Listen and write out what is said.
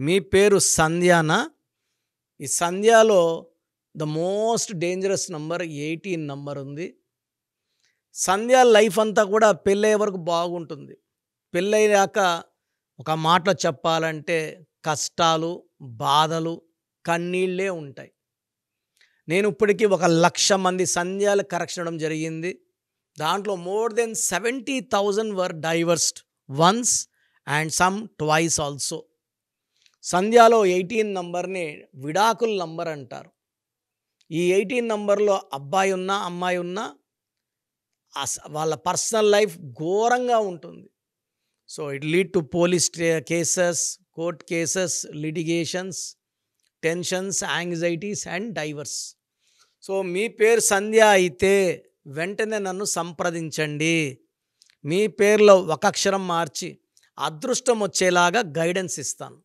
మీ పేరు సంధ్యానా? ఈ సంధ్యాలో the most dangerous number 18 number ఉంది. సంధ్య లైఫ్ అంతా కూడా పెళ్ళయ్యే వరకు బాగుంటుంది. పెళ్ళయ్యాక ఒక మాటలో చెప్పాలంటే కష్టాలు, బాధలు, కన్నీళ్ళే ఉంటాయి. నేను ఇప్పటికీ 1,00,000 మంది సంధ్యాలు కరెక్షన్ ఇవ్వడం జరిగింది. దాంట్లో more than 70,000 were divorced once and some twice also. సంధ్యాలో 18 నంబర్ని విడాకుల నంబర్ అంటారు. ఈ 18 నంబర్లో అబ్బాయి ఉన్నా అమ్మాయి ఉన్నా వాళ్ళ పర్సనల్ లైఫ్ ఘోరంగా ఉంటుంది. So it lead to police cases, court cases, litigations, tensions, anxieties and divorce. So మీ పేరు సంధ్య అయితే వెంటనే నన్ను సంప్రదించండి. మీ పేరులో ఒక అక్షరం మార్చి అదృష్టం వచ్చేలాగా గైడెన్స్ ఇస్తాను.